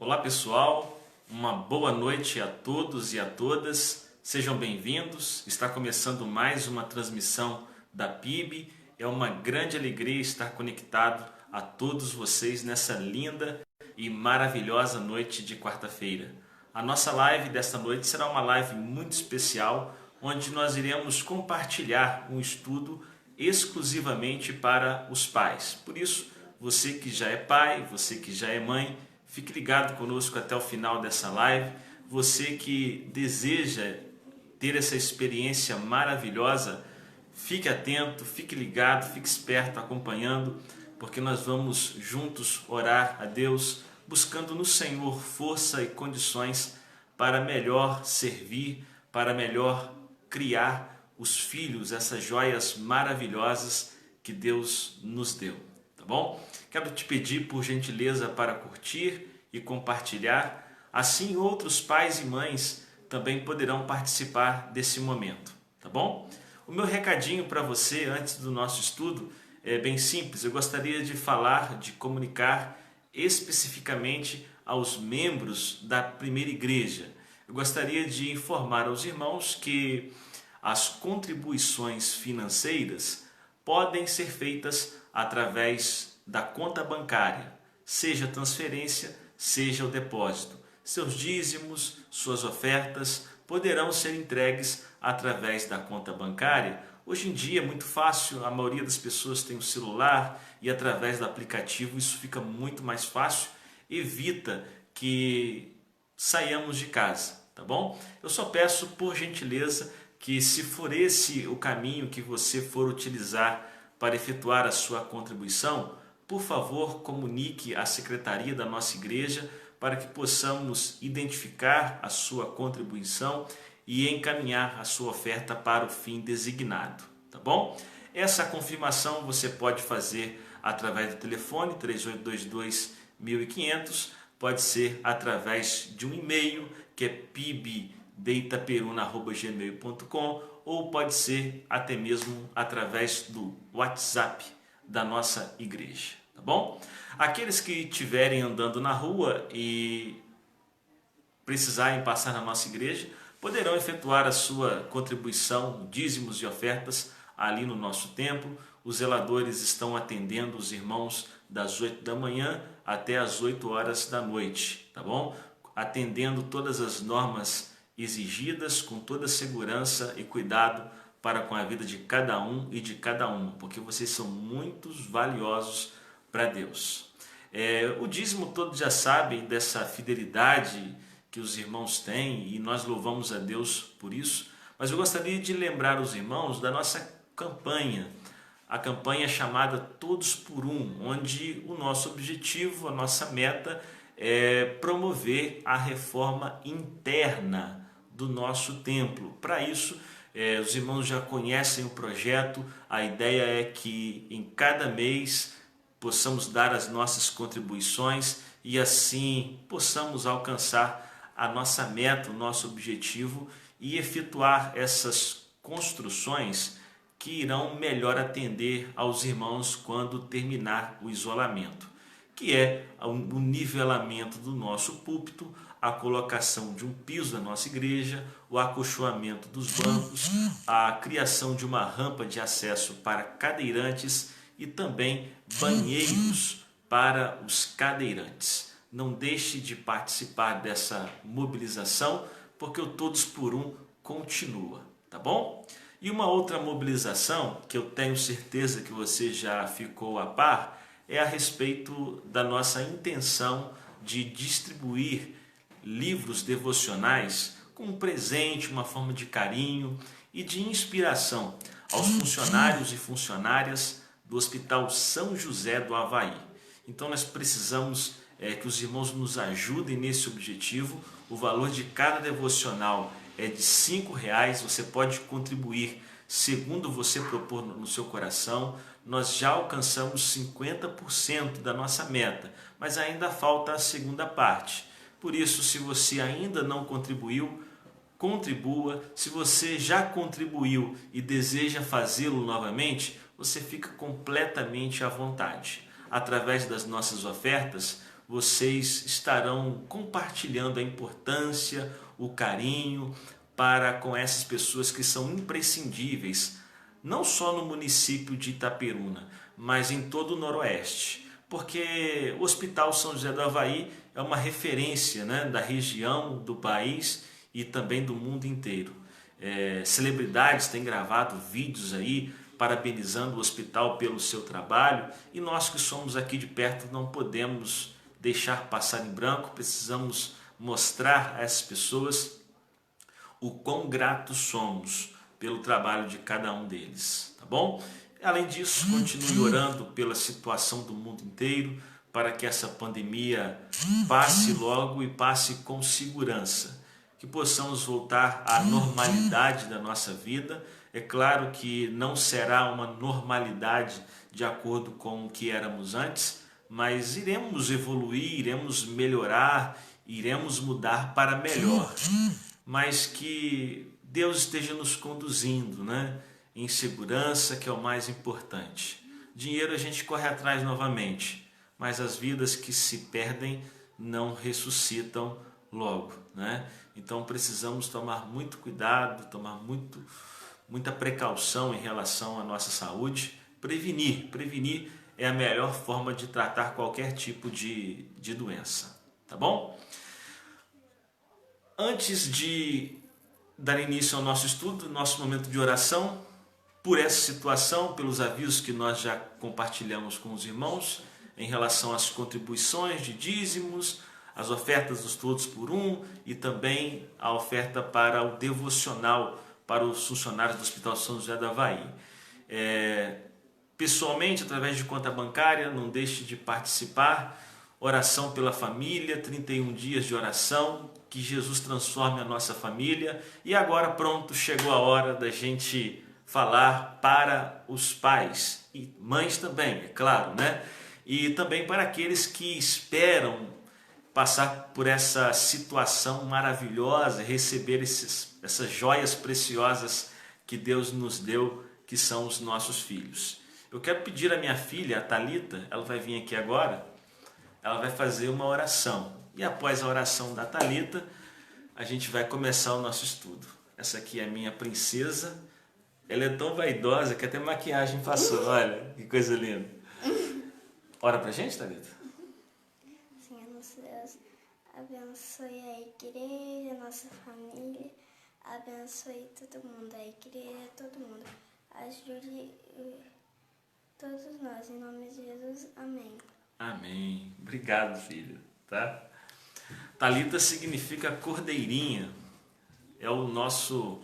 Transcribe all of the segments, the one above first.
Olá pessoal, uma boa noite a todos e a todas, sejam bem-vindos. Está começando mais uma transmissão da PIB. É uma grande alegria estar conectado a todos vocês nessa linda e maravilhosa noite de quarta-feira. A nossa live desta noite será uma live muito especial, onde nós iremos compartilhar um estudo exclusivamente para os pais. Por isso, você que já é pai, você que já é mãe, fique ligado conosco até o final dessa live. Você que deseja ter essa experiência maravilhosa, fique atento, fique ligado, fique esperto acompanhando, porque nós vamos juntos orar a Deus, buscando no Senhor força e condições para melhor servir, para melhor criar os filhos, essas joias maravilhosas que Deus nos deu. Tá bom? Quero te pedir por gentileza para curtir e compartilhar, assim outros pais e mães também poderão participar desse momento, tá bom? O meu recadinho para você antes do nosso estudo é bem simples. Eu gostaria de falar, de comunicar especificamente aos membros da primeira igreja. Eu gostaria de informar aos irmãos que as contribuições financeiras podem ser feitas através da conta bancária, seja transferência, seja o depósito. Seus dízimos, suas ofertas poderão ser entregues através da conta bancária. Hoje em dia é muito fácil, a maioria das pessoas tem um celular e através do aplicativo isso fica muito mais fácil, evita que saiamos de casa, tá bom? Eu só peço por gentileza que, se for esse o caminho que você for utilizar para efetuar a sua contribuição, por favor, comunique à secretaria da nossa igreja para que possamos identificar a sua contribuição e encaminhar a sua oferta para o fim designado, tá bom? Essa confirmação você pode fazer através do telefone 3822-1500, pode ser através de um e-mail que é pibdeitaperuna@gmail.com, ou pode ser até mesmo através do WhatsApp da nossa igreja, tá bom? Aqueles que estiverem andando na rua e precisarem passar na nossa igreja, poderão efetuar a sua contribuição, dízimos e ofertas ali no nosso templo. Os zeladores estão atendendo os irmãos das 8 da manhã até as 8 horas da noite, tá bom? Atendendo todas as normas exigidas com toda segurança e cuidado para com a vida de cada um e de cada uma, porque vocês são muito valiosos para Deus. O dízimo todos já sabem dessa fidelidade que os irmãos têm e nós louvamos a Deus por isso, mas eu gostaria de lembrar os irmãos da nossa campanha, a campanha chamada Todos por Um, onde o nosso objetivo, a nossa meta é promover a reforma interna do nosso templo. Para isso, os irmãos já conhecem o projeto. A ideia é que em cada mês possamos dar as nossas contribuições e assim possamos alcançar a nossa meta, o nosso objetivo e efetuar essas construções que irão melhor atender aos irmãos quando terminar o isolamento, que é o nivelamento do nosso púlpito, a colocação de um piso da nossa igreja, o acolchoamento dos bancos, a criação de uma rampa de acesso para cadeirantes e também banheiros para os cadeirantes. Não deixe de participar dessa mobilização, porque o Todos por Um continua, tá bom? E uma outra mobilização que eu tenho certeza que você já ficou a par é a respeito da nossa intenção de distribuir livros devocionais com um presente, uma forma de carinho e de inspiração aos funcionários e funcionárias do Hospital São José do Avaí. Então nós precisamos que os irmãos nos ajudem nesse objetivo. O valor de cada devocional é de R$5, você pode contribuir segundo você propor no seu coração. Nós já alcançamos 50% da nossa meta, mas ainda falta a segunda parte. Por isso, se você ainda não contribuiu, contribua. Se você já contribuiu e deseja fazê-lo novamente, você fica completamente à vontade. Através das nossas ofertas, vocês estarão compartilhando a importância, o carinho para com essas pessoas que são imprescindíveis, não só no município de Itaperuna, mas em todo o Noroeste. Porque o Hospital São José do Avaí é uma referência, né, da região, do país e também do mundo inteiro. Celebridades têm gravado vídeos aí parabenizando o hospital pelo seu trabalho, e nós que somos aqui de perto não podemos deixar passar em branco, precisamos mostrar a essas pessoas o quão gratos somos pelo trabalho de cada um deles, tá bom? Além disso, continue orando pela situação do mundo inteiro, para que essa pandemia passe logo e passe com segurança, que possamos voltar à normalidade da nossa vida. É claro que não será uma normalidade de acordo com o que éramos antes, mas iremos evoluir, iremos melhorar, iremos mudar para melhor. Mas que Deus esteja nos conduzindo, né, em segurança, que é o mais importante. Dinheiro a gente corre atrás novamente, mas as vidas que se perdem não ressuscitam logo, né? Então precisamos tomar muito cuidado, tomar muita precaução em relação à nossa saúde. Prevenir é a melhor forma de tratar qualquer tipo de doença, tá bom? Antes de dar início ao nosso estudo, nosso momento de oração, por essa situação, pelos avisos que nós já compartilhamos com os irmãos, em relação às contribuições de dízimos, as ofertas dos todos por um e também a oferta para o devocional para os funcionários do Hospital São José do Avaí. Pessoalmente, através de conta bancária, não deixe de participar. Oração pela família, 31 dias de oração, que Jesus transforme a nossa família. E agora pronto, chegou a hora da gente falar para os pais e mães também, é claro, né? E também para aqueles que esperam passar por essa situação maravilhosa, receber essas joias preciosas que Deus nos deu, que são os nossos filhos. Eu quero pedir à minha filha, a Thalita, ela vai vir aqui agora, ela vai fazer uma oração. E após a oração da Thalita, a gente vai começar o nosso estudo. Essa aqui é a minha princesa. Ela é tão vaidosa que até maquiagem passou. Olha, que coisa linda. Ora pra gente, Thalita? Senhor nosso Deus, abençoe a igreja, a nossa família, abençoe todo mundo, a igreja, todo mundo. Ajude todos nós, em nome de Jesus, amém. Amém. Obrigado, filho. Tá? Thalita significa cordeirinha. É o nosso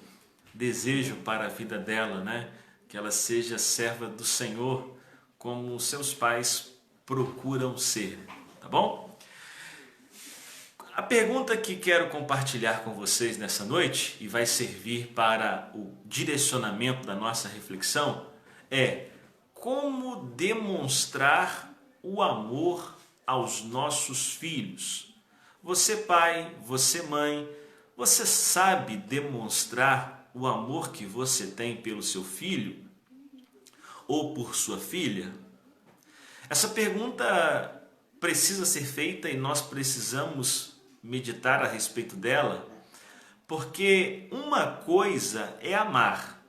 desejo para a vida dela, né? Que ela seja serva do Senhor, como seus pais procuram ser, tá bom? A pergunta que quero compartilhar com vocês nessa noite, e vai servir para o direcionamento da nossa reflexão, é: como demonstrar o amor aos nossos filhos? Você pai, você mãe, você sabe demonstrar o amor que você tem pelo seu filho ou por sua filha? Essa pergunta precisa ser feita e nós precisamos meditar a respeito dela, porque uma coisa é amar,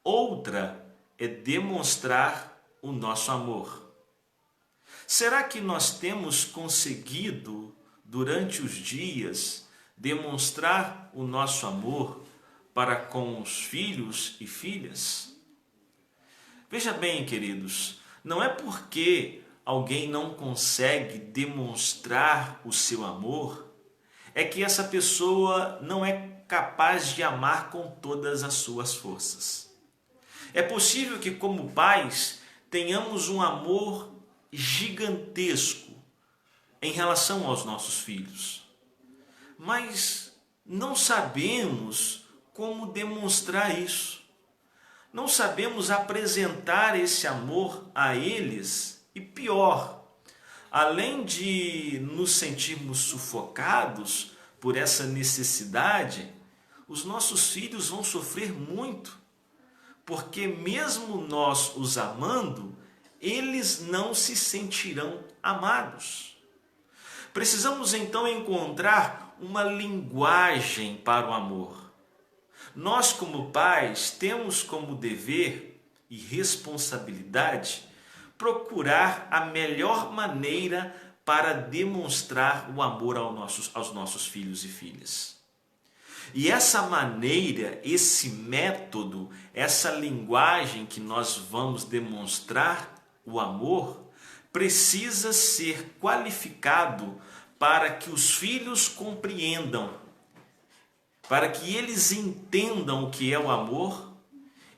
outra é demonstrar o nosso amor. Será que nós temos conseguido, durante os dias, demonstrar o nosso amor para com os filhos e filhas? Veja bem, queridos, não é porque alguém não consegue demonstrar o seu amor, é que essa pessoa não é capaz de amar com todas as suas forças. É possível que, como pais, tenhamos um amor gigantesco em relação aos nossos filhos, mas não sabemos como demonstrar isso. Não sabemos apresentar esse amor a eles e pior, além de nos sentirmos sufocados por essa necessidade, os nossos filhos vão sofrer muito, porque mesmo nós os amando, eles não se sentirão amados. Precisamos então encontrar uma linguagem para o amor. Nós, como pais, temos como dever e responsabilidade procurar a melhor maneira para demonstrar o amor aos nossos filhos e filhas. E essa maneira, esse método, essa linguagem que nós vamos demonstrar o amor, precisa ser qualificado para que os filhos compreendam, para que eles entendam o que é o amor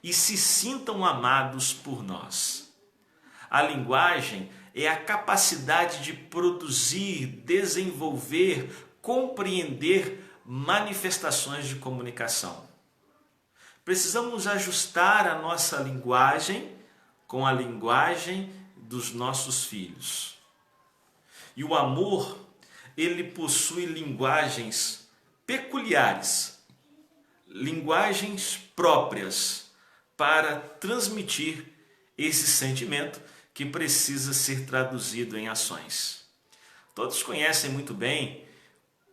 e se sintam amados por nós. A linguagem é a capacidade de produzir, desenvolver, compreender manifestações de comunicação. Precisamos ajustar a nossa linguagem com a linguagem dos nossos filhos. E o amor, ele possui linguagens peculiares, linguagens próprias para transmitir esse sentimento que precisa ser traduzido em ações. Todos conhecem muito bem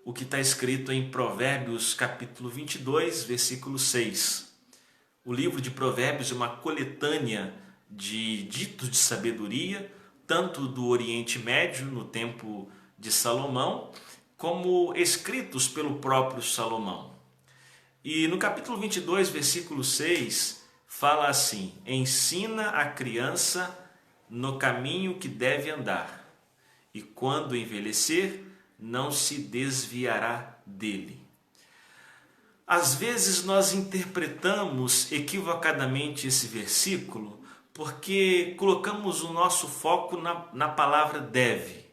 o que está escrito em Provérbios capítulo 22, versículo 6. O livro de Provérbios é uma coletânea de ditos de sabedoria, tanto do Oriente Médio, no tempo de Salomão, como escritos pelo próprio Salomão. E no capítulo 22, versículo 6, fala assim: ensina a criança no caminho que deve andar, e quando envelhecer, não se desviará dele. Às vezes nós interpretamos equivocadamente esse versículo porque colocamos o nosso foco na palavra deve.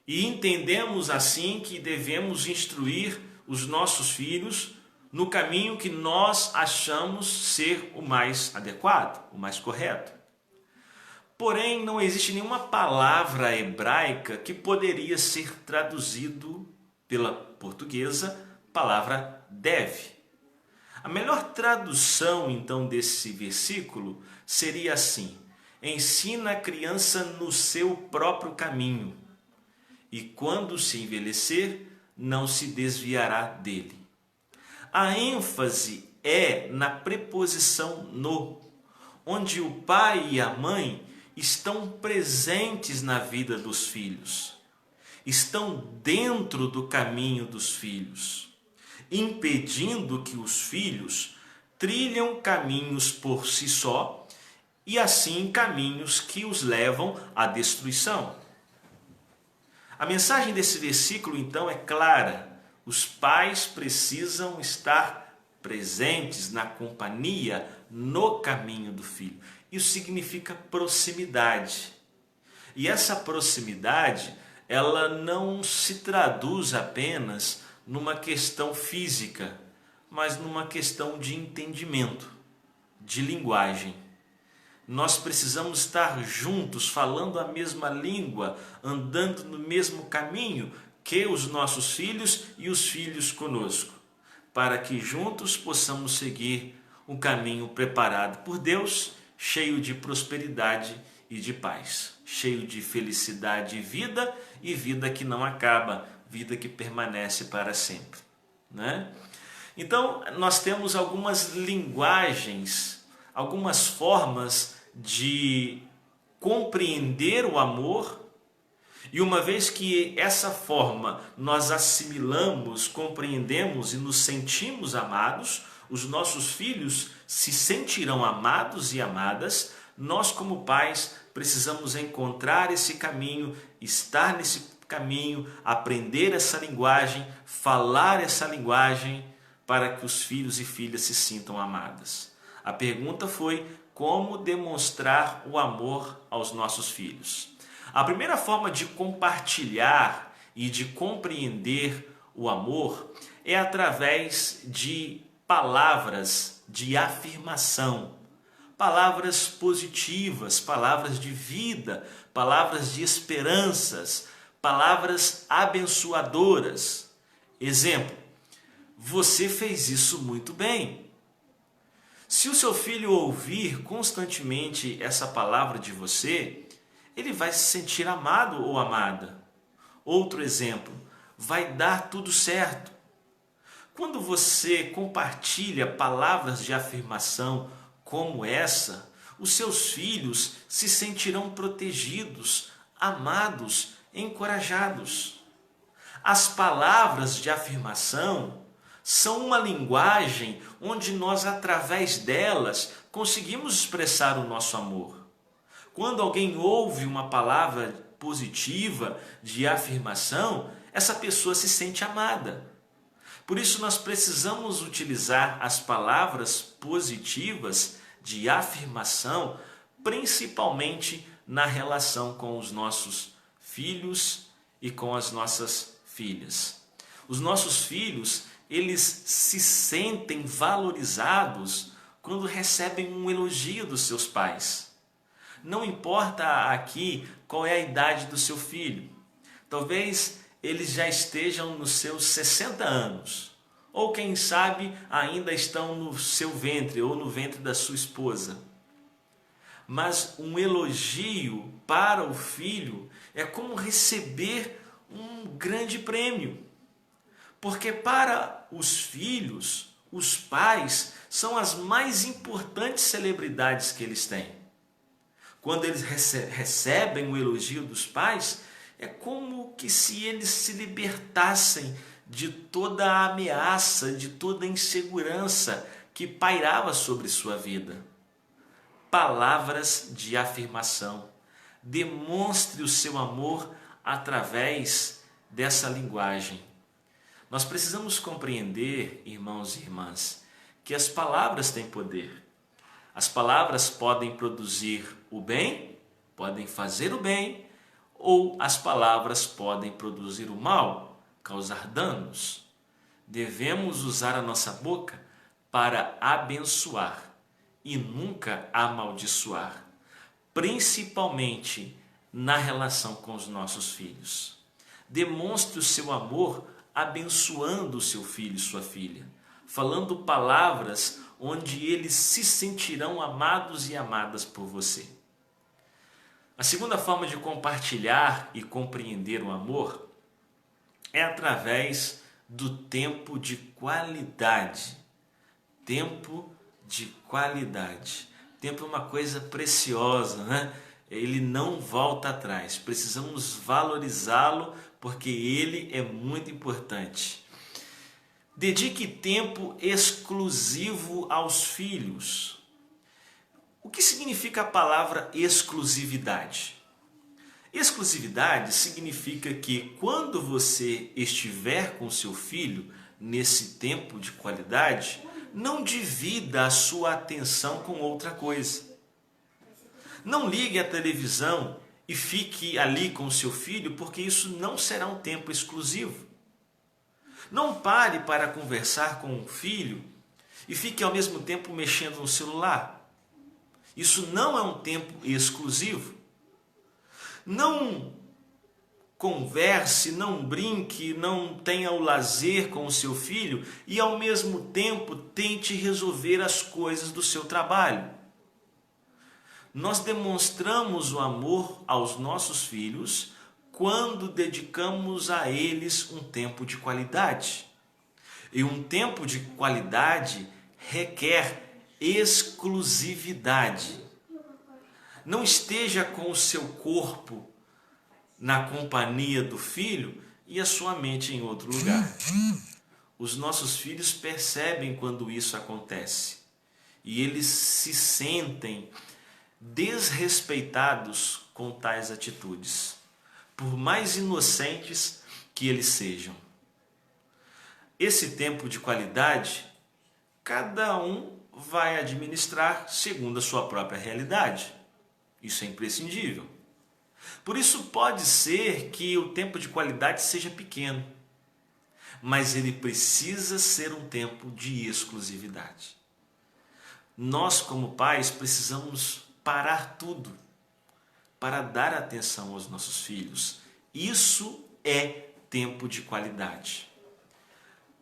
E entendemos assim que devemos instruir os nossos filhos no caminho que nós achamos ser o mais adequado, o mais correto. Porém, não existe nenhuma palavra hebraica que poderia ser traduzido pela portuguesa palavra deve. A melhor tradução, então, desse versículo seria assim: ensina a criança no seu próprio caminho, e quando se envelhecer, não se desviará dele. A ênfase é na preposição no, onde o pai e a mãe estão presentes na vida dos filhos, estão dentro do caminho dos filhos, impedindo que os filhos trilham caminhos por si só e assim caminhos que os levam à destruição. A mensagem desse versículo então é clara: os pais precisam estar presentes na companhia, no caminho do filho. Isso significa proximidade. E essa proximidade, ela não se traduz apenas numa questão física, mas numa questão de entendimento, de linguagem. Nós precisamos estar juntos, falando a mesma língua, andando no mesmo caminho que os nossos filhos e os filhos conosco, para que juntos possamos seguir um caminho preparado por Deus, cheio de prosperidade e de paz, cheio de felicidade e vida que não acaba, vida que permanece para sempre, né? Então, nós temos algumas linguagens, algumas formas de compreender o amor, e uma vez que essa forma nós assimilamos, compreendemos e nos sentimos amados, os nossos filhos se sentirão amados e amadas. Nós, como pais, precisamos encontrar esse caminho, estar nesse caminho, aprender essa linguagem, falar essa linguagem, para que os filhos e filhas se sintam amadas. A pergunta foi: como demonstrar o amor aos nossos filhos? A primeira forma de compartilhar e de compreender o amor é através de palavras de afirmação, palavras positivas, palavras de vida, palavras de esperanças, palavras abençoadoras. Exemplo: você fez isso muito bem. Se o seu filho ouvir constantemente essa palavra de você, ele vai se sentir amado ou amada. Outro exemplo, vai dar tudo certo. Quando você compartilha palavras de afirmação como essa, os seus filhos se sentirão protegidos, amados, encorajados. As palavras de afirmação são uma linguagem onde nós, através delas, conseguimos expressar o nosso amor. Quando alguém ouve uma palavra positiva de afirmação, essa pessoa se sente amada. Por isso nós precisamos utilizar as palavras positivas de afirmação, principalmente na relação com os nossos filhos e com as nossas filhas. Os nossos filhos, eles se sentem valorizados quando recebem um elogio dos seus pais. Não importa aqui qual é a idade do seu filho. Talvez eles já estejam nos seus 60 anos. Ou quem sabe ainda estão no seu ventre ou no ventre da sua esposa. Mas um elogio para o filho é como receber um grande prêmio. Porque para os filhos, os pais são as mais importantes celebridades que eles têm. Quando eles recebem o elogio dos pais, é como que se eles se libertassem de toda a ameaça, de toda a insegurança que pairava sobre sua vida. Palavras de afirmação. Demonstre o seu amor através dessa linguagem. Nós precisamos compreender, irmãos e irmãs, que as palavras têm poder. As palavras podem produzir o bem, podem fazer o bem, ou as palavras podem produzir o mal, causar danos. Devemos usar a nossa boca para abençoar e nunca amaldiçoar, principalmente na relação com os nossos filhos. Demonstre o seu amor abençoando o seu filho e sua filha, falando palavras onde eles se sentirão amados e amadas por você. A segunda forma de compartilhar e compreender o amor é através do tempo de qualidade. Tempo de qualidade. Tempo é uma coisa preciosa, né? Ele não volta atrás. Precisamos valorizá-lo porque ele é muito importante. Dedique tempo exclusivo aos filhos. O que significa a palavra exclusividade? Exclusividade significa que quando você estiver com seu filho nesse tempo de qualidade, não divida a sua atenção com outra coisa. Não ligue a televisão e fique ali com o seu filho, porque isso não será um tempo exclusivo. Não pare para conversar com o filho e fique ao mesmo tempo mexendo no celular. Isso não é um tempo exclusivo. Não converse, não brinque, não tenha o lazer com o seu filho e ao mesmo tempo tente resolver as coisas do seu trabalho. Nós demonstramos o amor aos nossos filhos quando dedicamos a eles um tempo de qualidade. E um tempo de qualidade requer exclusividade. Não esteja com o seu corpo na companhia do filho e a sua mente em outro lugar. Os nossos filhos percebem quando isso acontece e eles se sentem desrespeitados com tais atitudes, por mais inocentes que eles sejam. Esse tempo de qualidade, cada um vai administrar segundo a sua própria realidade. Isso é imprescindível. Por isso pode ser que o tempo de qualidade seja pequeno, mas ele precisa ser um tempo de exclusividade. Nós, como pais, precisamos parar tudo para dar atenção aos nossos filhos. Isso é tempo de qualidade.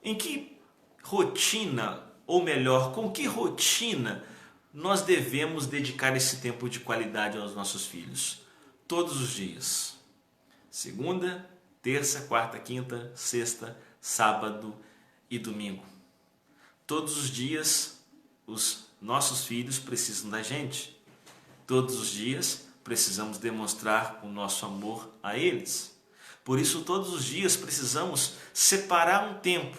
Em que rotina, ou melhor, com que rotina nós devemos dedicar esse tempo de qualidade aos nossos filhos? Todos os dias. Segunda, terça, quarta, quinta, sexta, sábado e domingo. Todos os dias os nossos filhos precisam da gente. Todos os dias precisamos demonstrar o nosso amor a eles. Por isso, todos os dias precisamos separar um tempo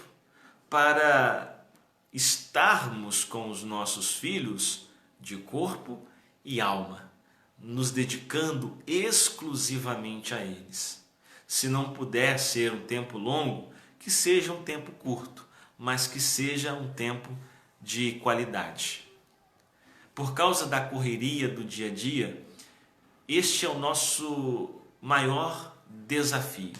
para estarmos com os nossos filhos de corpo e alma, nos dedicando exclusivamente a eles. Se não puder ser um tempo longo, que seja um tempo curto, mas que seja um tempo de qualidade. Por causa da correria do dia a dia, este é o nosso maior desafio.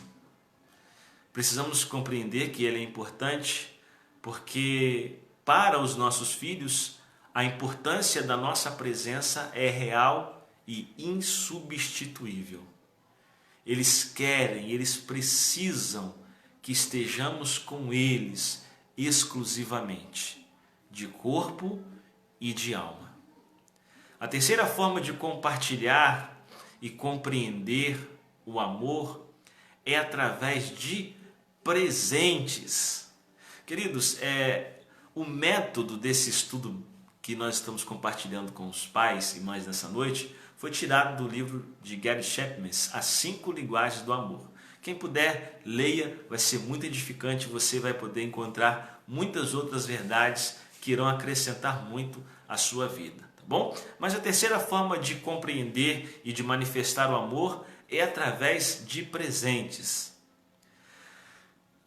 Precisamos compreender que ele é importante porque para os nossos filhos a importância da nossa presença é real e insubstituível. Eles querem, eles precisam que estejamos com eles exclusivamente, de corpo e de alma. A terceira forma de compartilhar e compreender o amor é através de presentes. Queridos, o método desse estudo que nós estamos compartilhando com os pais e mães nessa noite foi tirado do livro de Gary Chapman, As 5 Linguagens do Amor. Quem puder, leia, vai ser muito edificante, você vai poder encontrar muitas outras verdades que irão acrescentar muito à sua vida, tá bom? Mas a terceira forma de compreender e de manifestar o amor é através de presentes.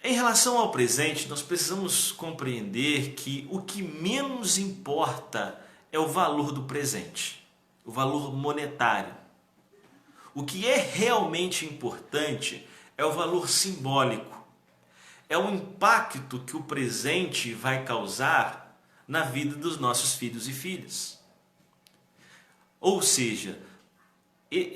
Em relação ao presente, nós precisamos compreender que o que menos importa é o valor do presente, o valor monetário. O que é realmente importante é o valor simbólico, é o impacto que o presente vai causar na vida dos nossos filhos e filhas. Ou seja,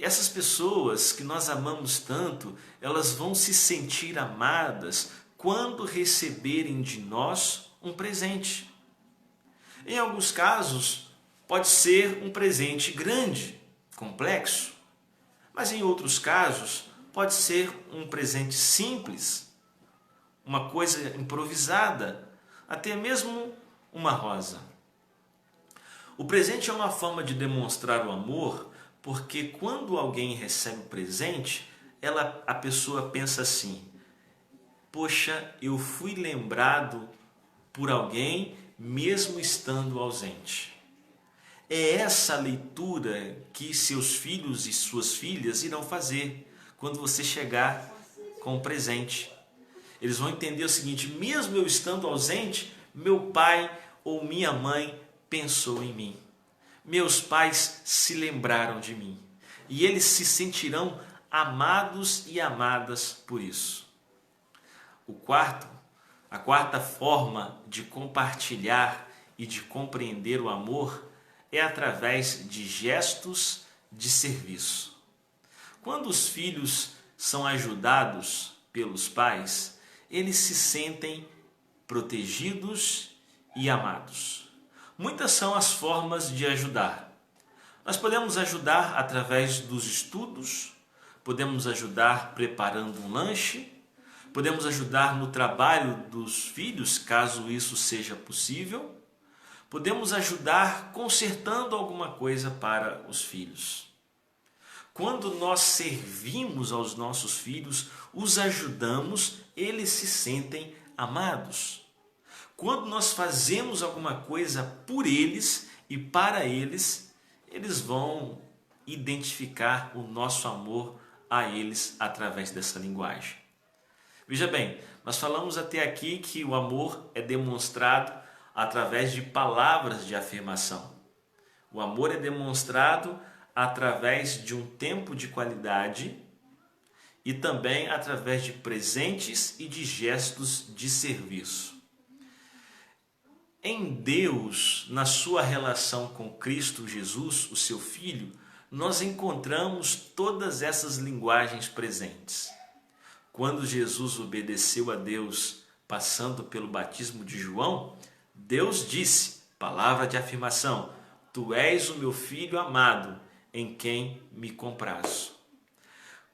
essas pessoas que nós amamos tanto, elas vão se sentir amadas quando receberem de nós um presente. Em alguns casos, pode ser um presente grande, complexo, mas em outros casos, pode ser um presente simples, uma coisa improvisada, até mesmo uma rosa. O presente é uma forma de demonstrar o amor, porque quando alguém recebe um presente, a pessoa pensa assim: poxa, eu fui lembrado por alguém mesmo estando ausente. É essa leitura que seus filhos e suas filhas irão fazer quando você chegar com o presente. Eles vão entender o seguinte: mesmo eu estando ausente, meu pai ou minha mãe pensou em mim. Meus pais se lembraram de mim. E eles se sentirão amados e amadas por isso. A quarta forma de compartilhar e de compreender o amor é através de gestos de serviço. Quando os filhos são ajudados pelos pais, eles se sentem protegidos e amados. Muitas são as formas de ajudar. Nós podemos ajudar através dos estudos, podemos ajudar preparando um lanche, podemos ajudar no trabalho dos filhos, caso isso seja possível, podemos ajudar consertando alguma coisa para os filhos. Quando nós servimos aos nossos filhos, os ajudamos, eles se sentem amados. Quando nós fazemos alguma coisa por eles e para eles, eles vão identificar o nosso amor a eles através dessa linguagem. Veja bem, nós falamos até aqui que o amor é demonstrado através de palavras de afirmação. O amor é demonstrado através de um tempo de qualidade e também através de presentes e de gestos de serviço. Em Deus, na sua relação com Cristo Jesus, o seu Filho, nós encontramos todas essas linguagens presentes. Quando Jesus obedeceu a Deus, passando pelo batismo de João, Deus disse, palavra de afirmação: Tu és o meu Filho amado, em quem me comprazo.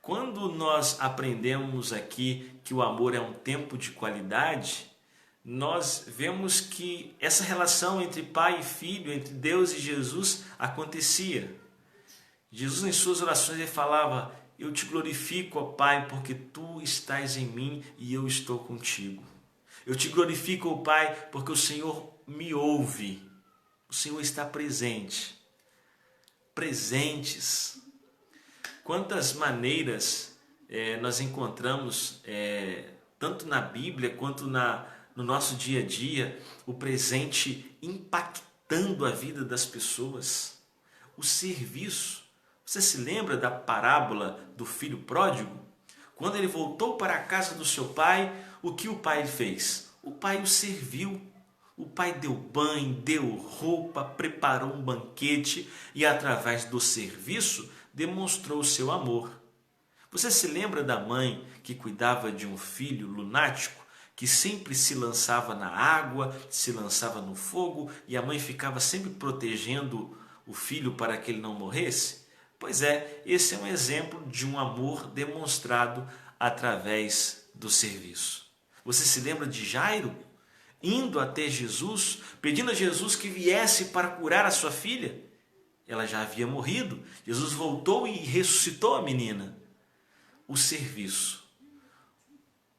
Quando nós aprendemos aqui que o amor é um tempo de qualidade, nós vemos que essa relação entre pai e filho, entre Deus e Jesus, acontecia. Jesus, em suas orações, ele falava: eu te glorifico, ó Pai, porque tu estás em mim e eu estou contigo. Eu te glorifico, ó Pai, porque o Senhor me ouve. O Senhor está presente. Presentes. Quantas maneiras nós encontramos, tanto na Bíblia quanto no nosso dia a dia, o presente impactando a vida das pessoas. O serviço. Você se lembra da parábola do filho pródigo? Quando ele voltou para a casa do seu pai, o que o pai fez? O pai o serviu. O pai deu banho, deu roupa, preparou um banquete e, através do serviço, demonstrou o seu amor. Você se lembra da mãe que cuidava de um filho lunático, que sempre se lançava na água, se lançava no fogo e a mãe ficava sempre protegendo o filho para que ele não morresse? Pois é, esse é um exemplo de um amor demonstrado através do serviço. Você se lembra de Jairo, indo até Jesus, pedindo a Jesus que viesse para curar a sua filha? Ela já havia morrido. Jesus voltou e ressuscitou a menina. O serviço.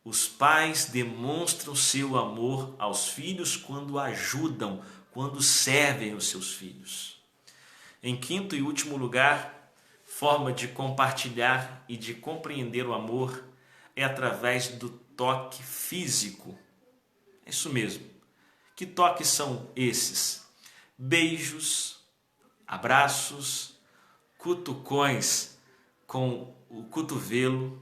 Os pais demonstram seu amor aos filhos quando ajudam, quando servem os seus filhos. Em quinto e último lugar, forma de compartilhar e de compreender o amor é através do toque físico. É isso mesmo. Que toques são esses? Beijos, abraços, cutucões com o cotovelo,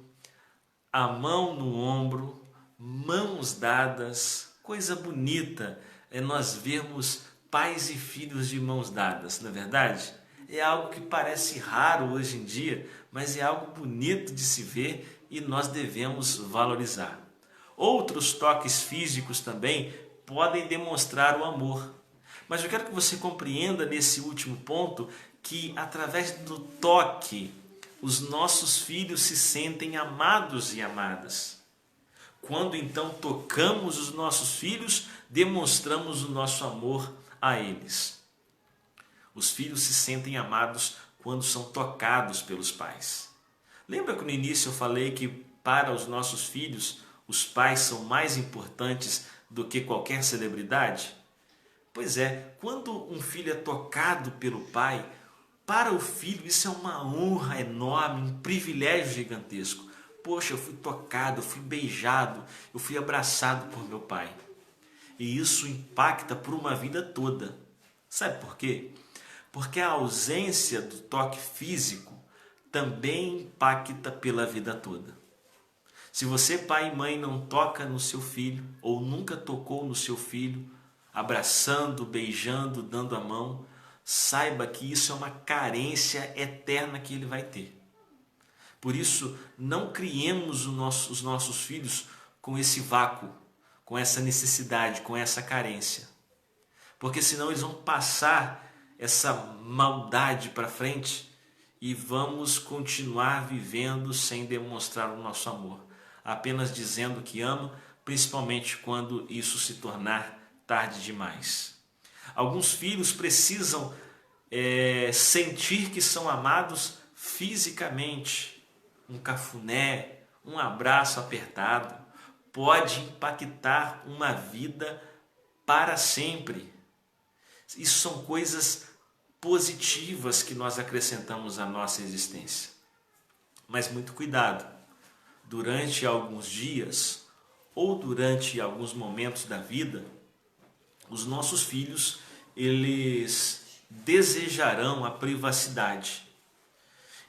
a mão no ombro, mãos dadas. Coisa bonita é nós vermos pais e filhos de mãos dadas, não é verdade? É algo que parece raro hoje em dia, mas é algo bonito de se ver e nós devemos valorizar. Outros toques físicos também podem demonstrar o amor. Mas eu quero que você compreenda nesse último ponto que através do toque os nossos filhos se sentem amados e amadas. Quando então tocamos os nossos filhos, demonstramos o nosso amor a eles. Os filhos se sentem amados quando são tocados pelos pais. Lembra que no início eu falei que para os nossos filhos os pais são mais importantes do que qualquer celebridade? Pois é, quando um filho é tocado pelo pai, para o filho isso é uma honra enorme, um privilégio gigantesco. Poxa, eu fui tocado, eu fui beijado, eu fui abraçado por meu pai. E isso impacta por uma vida toda. Sabe por quê? Porque a ausência do toque físico também impacta pela vida toda. Se você, pai e mãe, não toca no seu filho, ou nunca tocou no seu filho, abraçando, beijando, dando a mão, saiba que isso é uma carência eterna que ele vai ter. Por isso, não criemos os nossos filhos com esse vácuo, com essa necessidade, com essa carência. Porque senão eles vão passar essa maldade para frente e vamos continuar vivendo sem demonstrar o nosso amor, apenas dizendo que ama, principalmente quando isso se tornar tarde demais. Alguns filhos precisam sentir que são amados fisicamente. Um cafuné, um abraço apertado pode impactar uma vida para sempre. Isso são coisas positivas que nós acrescentamos à nossa existência. Mas muito cuidado, durante alguns dias ou durante alguns momentos da vida, os nossos filhos, eles desejarão a privacidade.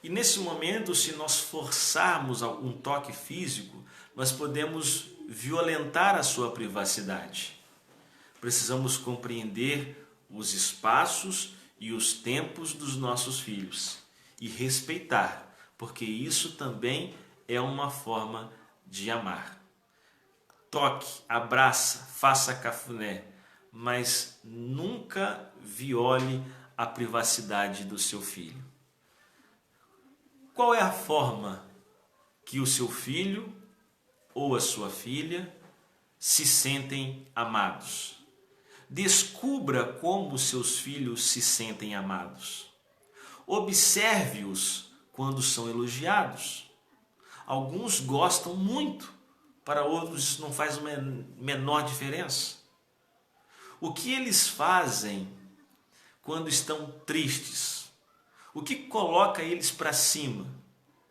E nesse momento, se nós forçarmos algum toque físico, nós podemos violentar a sua privacidade. Precisamos compreender os espaços e os tempos dos nossos filhos e respeitar, porque isso também é uma forma de amar. Toque, abraça, faça cafuné, mas nunca viole a privacidade do seu filho. Qual é a forma que o seu filho ou a sua filha se sentem amados. Descubra como seus filhos se sentem amados. Observe-os quando são elogiados. Alguns gostam muito, para outros isso não faz uma menor diferença. O que eles fazem quando estão tristes? O que coloca eles para cima?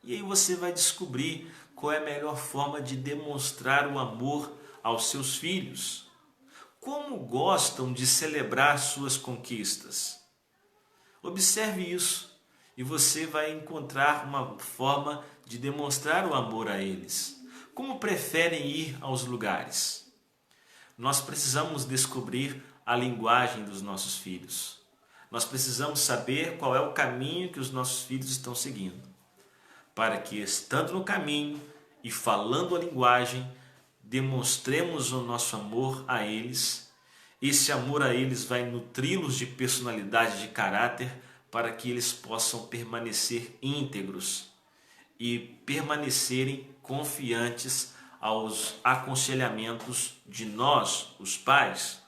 E aí você vai descobrir qual é a melhor forma de demonstrar o amor aos seus filhos. Como gostam de celebrar suas conquistas? Observe isso e você vai encontrar uma forma de demonstrar o amor a eles. Como preferem ir aos lugares? Nós precisamos descobrir a linguagem dos nossos filhos. Nós precisamos saber qual é o caminho que os nossos filhos estão seguindo, para que, estando no caminho e falando a linguagem, demonstremos o nosso amor a eles. Esse amor a eles vai nutri-los de personalidade, de caráter, para que eles possam permanecer íntegros e permanecerem confiantes aos aconselhamentos de nós, os pais.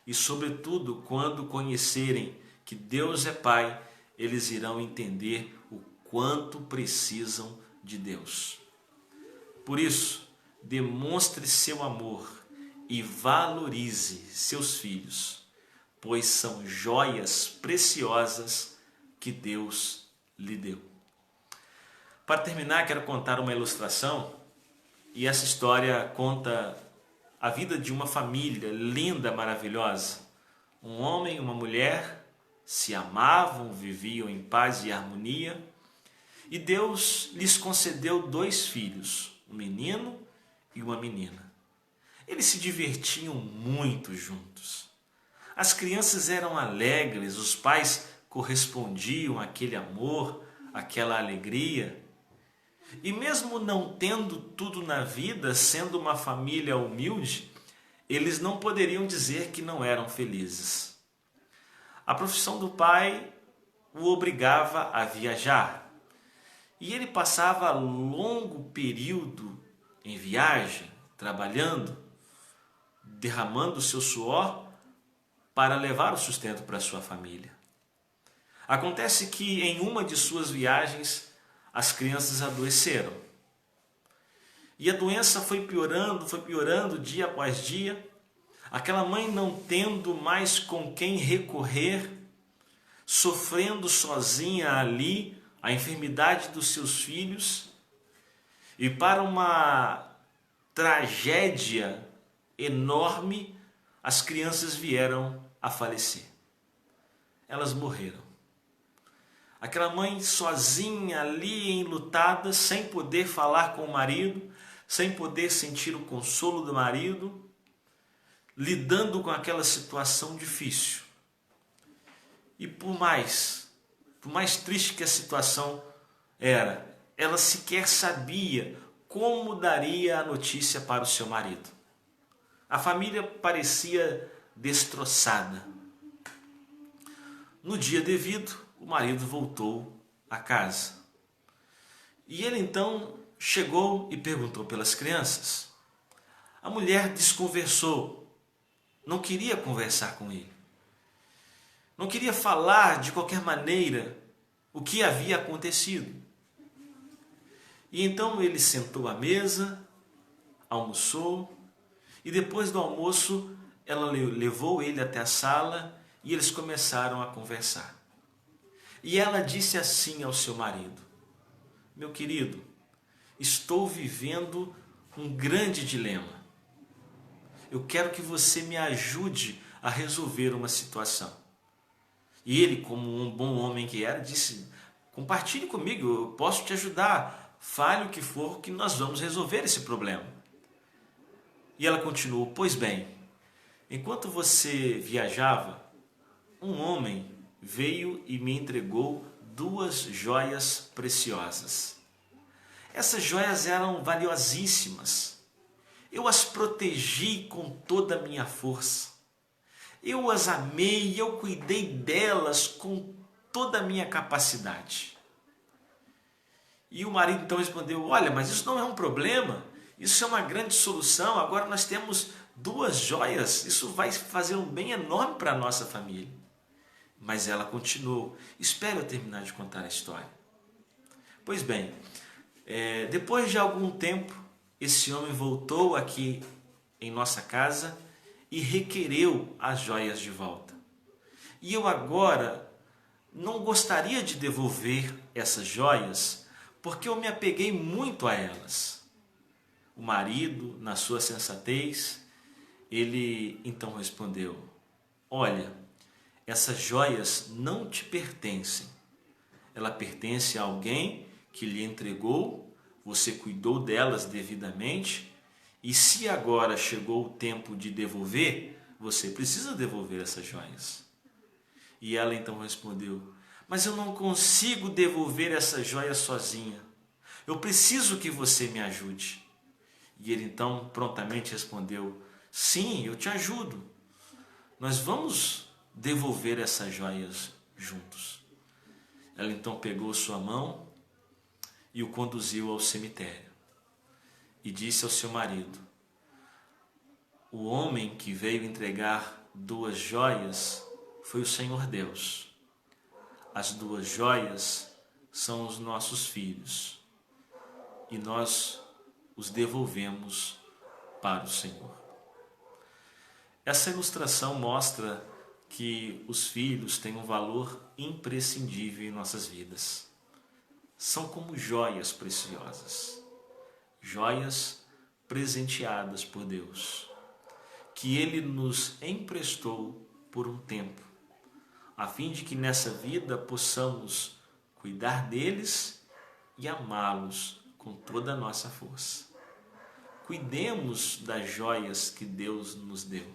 E, sobretudo, quando conhecerem que Deus é Pai, eles irão entender o quanto precisam de Deus. Por isso, demonstre seu amor e valorize seus filhos, pois são joias preciosas que Deus lhe deu. Para terminar, quero contar uma ilustração, e essa história conta a vida de uma família linda, maravilhosa. Um homem e uma mulher se amavam, viviam em paz e harmonia, e Deus lhes concedeu 2 filhos, um menino e uma menina. Eles se divertiam muito juntos. As crianças eram alegres, os pais correspondiam àquele amor, àquela alegria. E mesmo não tendo tudo na vida, sendo uma família humilde, eles não poderiam dizer que não eram felizes. A profissão do pai o obrigava a viajar. E ele passava longo período em viagem, trabalhando, derramando seu suor para levar o sustento para sua família. Acontece que em uma de suas viagens, as crianças adoeceram. E a doença foi piorando dia após dia. Aquela mãe não tendo mais com quem recorrer, sofrendo sozinha ali a enfermidade dos seus filhos, e para uma tragédia enorme, as crianças vieram a falecer. Elas morreram. Aquela mãe sozinha ali, enlutada, sem poder falar com o marido, sem poder sentir o consolo do marido, lidando com aquela situação difícil. E por mais triste que a situação era, ela sequer sabia como daria a notícia para o seu marido. A família parecia destroçada. No dia devido, o marido voltou a casa. E ele então chegou e perguntou pelas crianças. A mulher desconversou, não queria conversar com ele. Não queria falar de qualquer maneira o que havia acontecido. E então ele sentou à mesa, almoçou, e depois do almoço ela levou ele até a sala e eles começaram a conversar. E ela disse assim ao seu marido: meu querido, estou vivendo um grande dilema. Eu quero que você me ajude a resolver uma situação. E ele, como um bom homem que era, disse: compartilhe comigo, eu posso te ajudar. Fale o que for que nós vamos resolver esse problema. E ela continuou: pois bem, enquanto você viajava, um homem veio e me entregou 2 joias preciosas. Essas joias eram valiosíssimas. Eu as protegi com toda a minha força. Eu as amei e eu cuidei delas com toda a minha capacidade. E o marido então respondeu: olha, mas isso não é um problema, isso é uma grande solução, agora nós temos 2 joias, isso vai fazer um bem enorme para a nossa família. Mas ela continuou: espere eu terminar de contar a história. Pois bem, depois de algum tempo, esse homem voltou aqui em nossa casa e requereu as joias de volta. E eu agora não gostaria de devolver essas joias, porque eu me apeguei muito a elas. O marido, na sua sensatez, ele então respondeu: olha, essas joias não te pertencem. Ela pertence a alguém que lhe entregou, você cuidou delas devidamente, e se agora chegou o tempo de devolver, você precisa devolver essas joias. E ela então respondeu: mas eu não consigo devolver essas joias sozinha. Eu preciso que você me ajude. E ele então prontamente respondeu: sim, eu te ajudo. Nós vamos devolver essas joias juntos. Ela então pegou sua mão e o conduziu ao cemitério. E disse ao seu marido: o homem que veio entregar 2 joias foi o Senhor Deus. As 2 joias são os nossos filhos e nós os devolvemos para o Senhor. Essa ilustração mostra que os filhos têm um valor imprescindível em nossas vidas. São como joias preciosas, joias presenteadas por Deus, que Ele nos emprestou por um tempo, a fim de que nessa vida possamos cuidar deles e amá-los com toda a nossa força. Cuidemos das joias que Deus nos deu,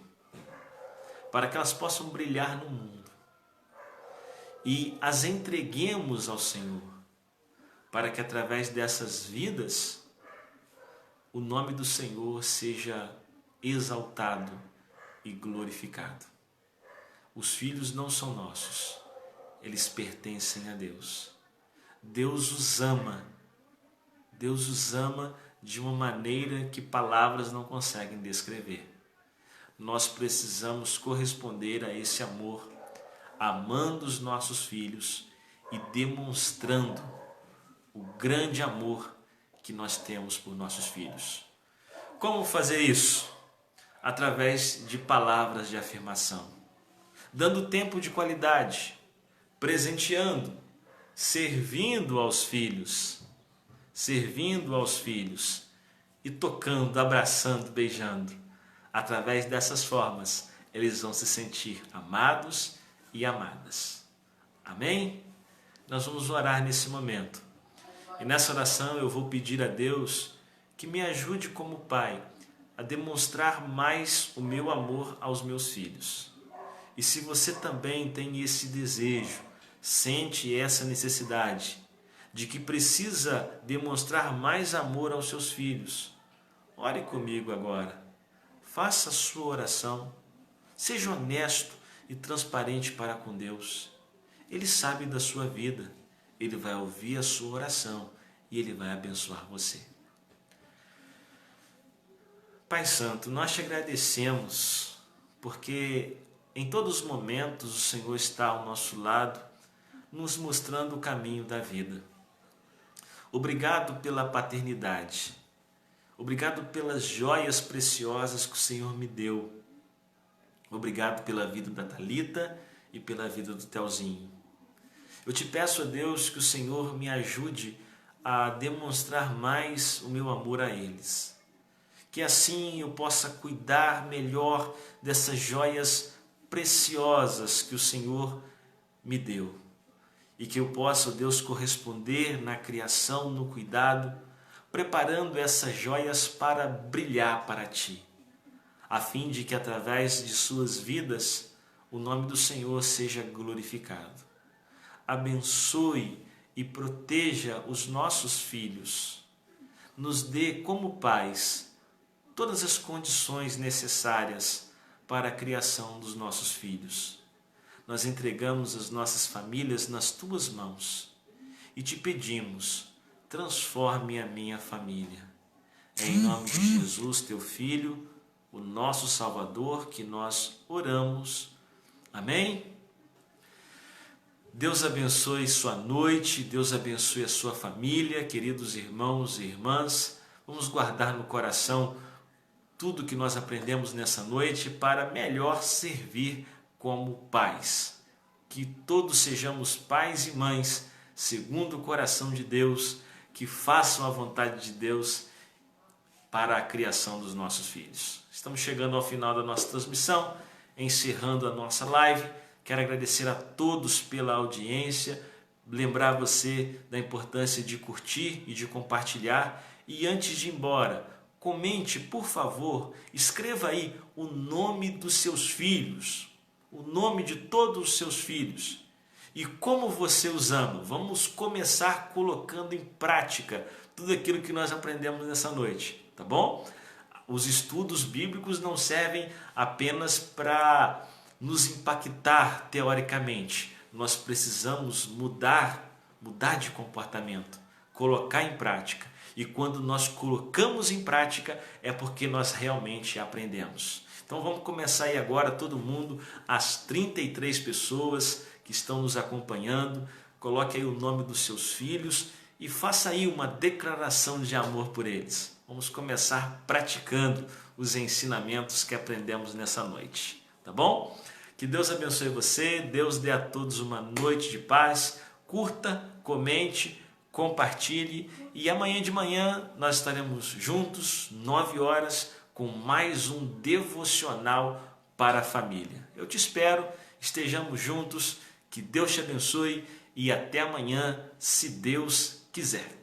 para que elas possam brilhar no mundo, e as entreguemos ao Senhor, para que através dessas vidas o nome do Senhor seja exaltado e glorificado. Os filhos não são nossos, eles pertencem a Deus. Deus os ama de uma maneira que palavras não conseguem descrever. Nós precisamos corresponder a esse amor, amando os nossos filhos e demonstrando o grande amor que nós temos por nossos filhos. Como fazer isso? Através de palavras de afirmação, dando tempo de qualidade, presenteando, servindo aos filhos e tocando, abraçando, beijando. Através dessas formas, eles vão se sentir amados e amadas. Amém? Nós vamos orar nesse momento. E nessa oração eu vou pedir a Deus que me ajude como pai a demonstrar mais o meu amor aos meus filhos. E se você também tem esse desejo, sente essa necessidade de que precisa demonstrar mais amor aos seus filhos, ore comigo agora. Faça a sua oração. Seja honesto e transparente para com Deus. Ele sabe da sua vida. Ele vai ouvir a sua oração e Ele vai abençoar você. Pai Santo, nós te agradecemos porque em todos os momentos o Senhor está ao nosso lado, nos mostrando o caminho da vida. Obrigado pela paternidade. Obrigado pelas joias preciosas que o Senhor me deu. Obrigado pela vida da Thalita e pela vida do Telzinho. Eu te peço a Deus que o Senhor me ajude a demonstrar mais o meu amor a eles. Que assim eu possa cuidar melhor dessas joias preciosas que o Senhor me deu. E que eu possa, ó Deus, corresponder na criação, no cuidado, preparando essas joias para brilhar para Ti, a fim de que através de suas vidas o nome do Senhor seja glorificado. Abençoe e proteja os nossos filhos. Nos dê como pais todas as condições necessárias para a criação dos nossos filhos. Nós entregamos as nossas famílias nas Tuas mãos e te pedimos, transforme a minha família. É em nome de Jesus, teu Filho, o nosso Salvador, que nós oramos. Amém? Deus abençoe sua noite, Deus abençoe a sua família, queridos irmãos e irmãs. Vamos guardar no coração tudo que nós aprendemos nessa noite para melhor servir como pais. Que todos sejamos pais e mães, segundo o coração de Deus, que façam a vontade de Deus para a criação dos nossos filhos. Estamos chegando ao final da nossa transmissão, encerrando a nossa live. Quero agradecer a todos pela audiência, lembrar você da importância de curtir e de compartilhar. E antes de ir embora, comente, por favor, escreva aí o nome dos seus filhos, o nome de todos os seus filhos e como você os ama. Vamos começar colocando em prática tudo aquilo que nós aprendemos nessa noite, tá bom? Os estudos bíblicos não servem apenas para nos impactar teoricamente. Nós precisamos mudar de comportamento, colocar em prática. E quando nós colocamos em prática é porque nós realmente aprendemos. Então vamos começar aí agora, todo mundo, as 33 pessoas que estão nos acompanhando. Coloque aí o nome dos seus filhos e faça aí uma declaração de amor por eles. Vamos começar praticando os ensinamentos que aprendemos nessa noite, tá bom? Que Deus abençoe você, Deus dê a todos uma noite de paz. Curta, comente, compartilhe e amanhã de manhã nós estaremos juntos, 9 horas, com mais um devocional para a família. Eu te espero, estejamos juntos, que Deus te abençoe e até amanhã, se Deus quiser.